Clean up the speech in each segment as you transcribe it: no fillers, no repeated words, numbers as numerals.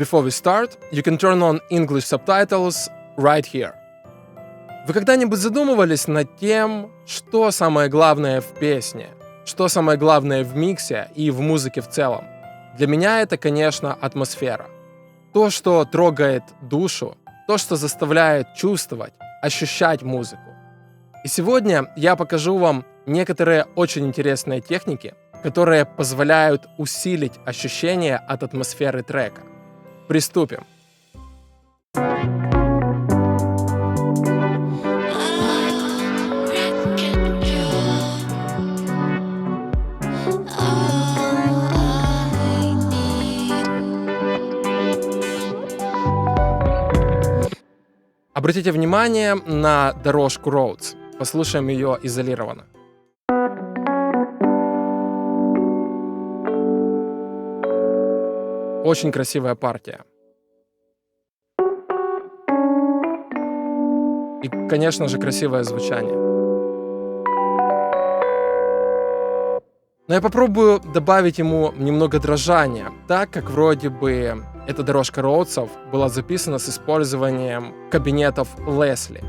Before we start, you can turn on English subtitles right here. Вы когда-нибудь задумывались над тем, что самое главное в песне, что самое главное в миксе и в музыке в целом? Для меня это, конечно, атмосфера. То, что трогает душу, то, что заставляет чувствовать, ощущать музыку. И сегодня я покажу вам некоторые очень интересные техники, которые позволяют усилить ощущение от атмосферы трека. Приступим. Обратите внимание на дорожку Rhodes. Послушаем ее изолированно. Очень красивая партия. И, конечно же, красивое звучание. Но я попробую добавить ему немного дрожания, так как вроде бы эта дорожка Rhodes'ов была записана с использованием кабинетов Leslie.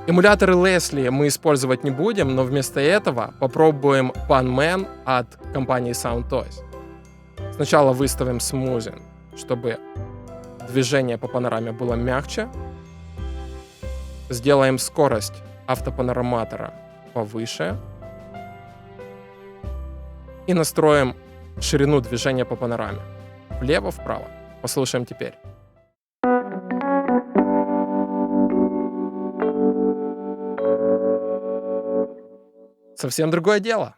Эмуляторы Leslie мы использовать не будем, но вместо этого попробуем Pan Man от компании Soundtoys. Сначала выставим Smoothing, чтобы движение по панораме было мягче. Сделаем скорость автопанораматора повыше. И настроим ширину движения по панораме. Влево-вправо. Послушаем теперь. Совсем другое дело.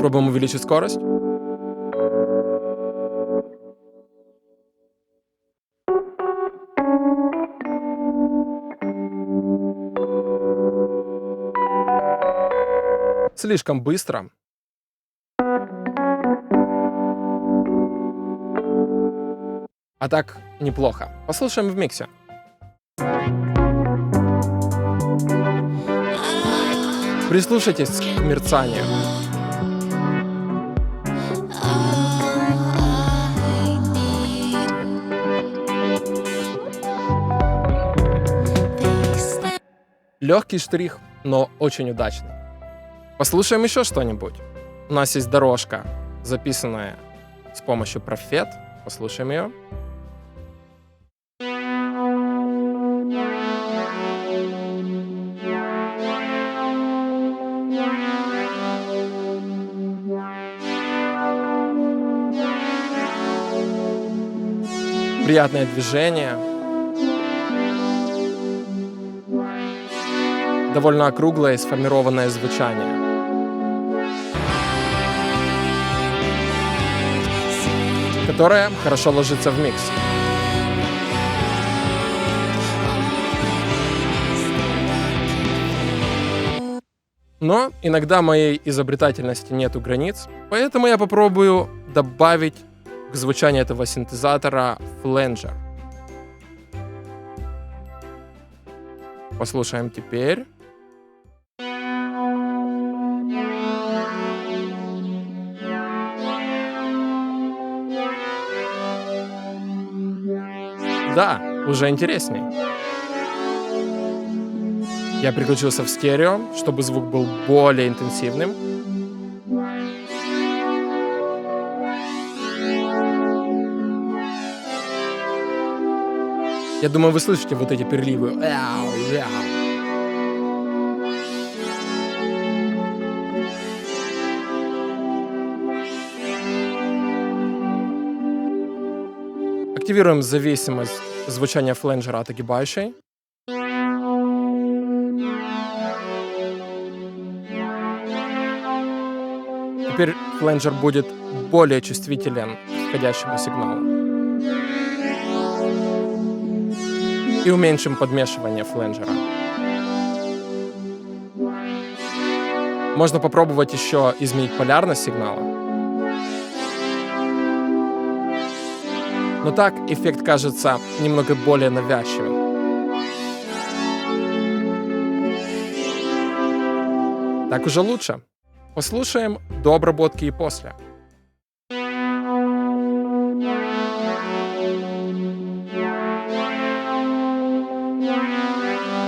Попробуем увеличить скорость. Слишком быстро. А так неплохо. Послушаем в миксе. Прислушайтесь к мерцанию. Легкий штрих, но очень удачный. Послушаем еще что-нибудь. У нас есть дорожка, записанная с помощью Prophet. Послушаем ее. Приятное движение. Довольно округлое и сформированное звучание. Которое хорошо ложится в микс. Но иногда моей изобретательности нету границ, поэтому я попробую добавить к звучанию этого синтезатора фленджер. Послушаем теперь. Да, уже интересней. Я переключился в стерео, чтобы звук был более интенсивным. Я думаю, вы слышите вот эти переливы. Активируем зависимость звучания фленджера от огибающей. Теперь фленджер будет более чувствителен к входящему сигналу. И уменьшим подмешивание фленджера. Можно попробовать еще изменить полярность сигнала. Но так эффект кажется немного более навязчивым. Так уже лучше. Послушаем до обработки и после.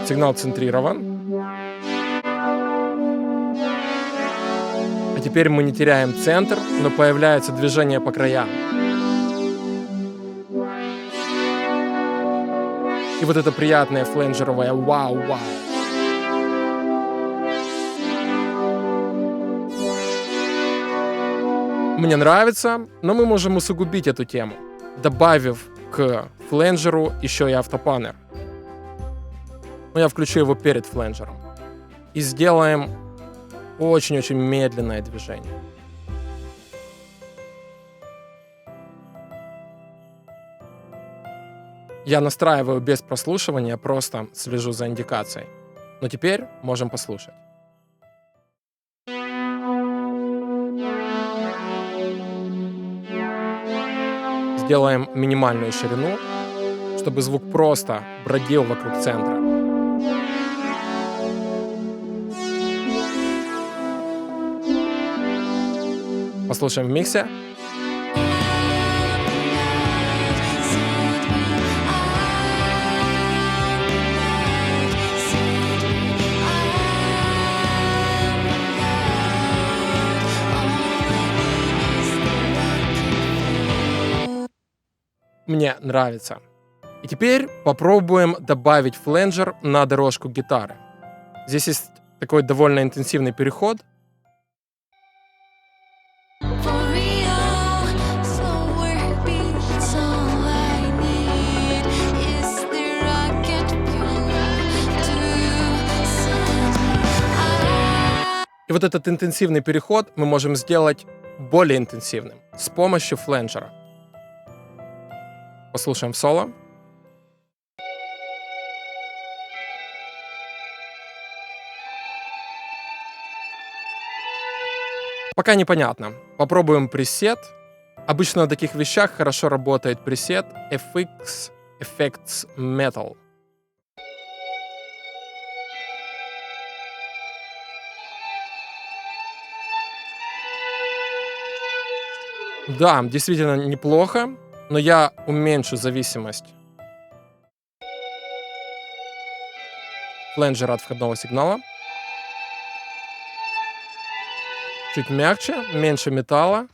Сигнал центрирован. А теперь мы не теряем центр, но появляется движение по краям. И вот это приятное фленджеровое вау-вау. Мне нравится, но мы можем усугубить эту тему, добавив к фленджеру еще и автопаннер. Но я включу его перед фленджером. И сделаем очень-очень медленное движение. Я настраиваю без прослушивания, просто слежу за индикацией. Но теперь можем послушать. Сделаем минимальную ширину, чтобы звук просто бродил вокруг центра. Послушаем в миксе. Мне нравится. И теперь попробуем добавить фленджер на дорожку гитары. Здесь есть такой довольно интенсивный переход. И вот этот интенсивный переход мы можем сделать более интенсивным с помощью фленджера. Послушаем в соло. Пока непонятно. Попробуем пресет. Обычно на таких вещах хорошо работает пресет FX Effects Metal. Да, действительно неплохо, но я уменьшу зависимость фленджера от входного сигнала. Чуть мягче, меньше металла.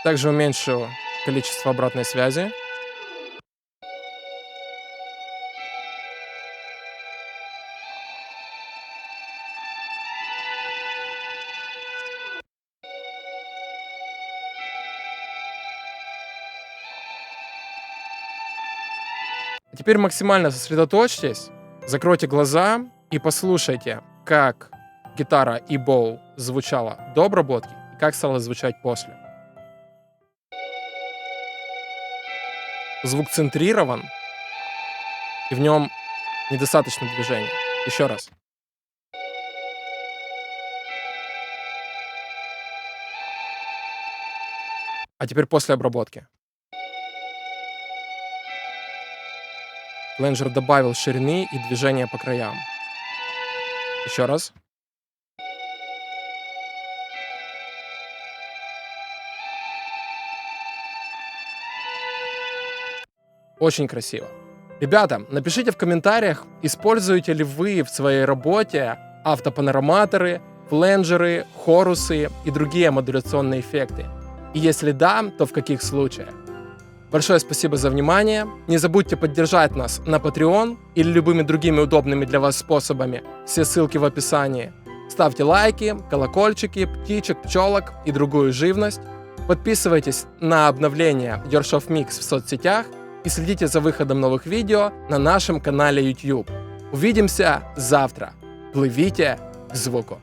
Также уменьшу количество обратной связи. А теперь максимально сосредоточьтесь, закройте глаза и послушайте, как гитара и боу звучала до обработки и как стало звучать после. Звук центрирован, и в нем недостаточно движения. Еще раз. А теперь после обработки. Фленджер добавил ширины и движения по краям. Еще раз. Очень красиво. Ребята, напишите в комментариях, используете ли вы в своей работе автопанораматоры, фленджеры, хорусы и другие модуляционные эффекты. И если да, то в каких случаях? Большое спасибо за внимание. Не забудьте поддержать нас на Patreon или любыми другими удобными для вас способами. Все ссылки в описании. Ставьте лайки, колокольчики, птичек, пчелок и другую живность. Подписывайтесь на обновления Yourshov Mix в соцсетях и следите за выходом новых видео на нашем канале YouTube. Увидимся завтра. Пливите к звуку.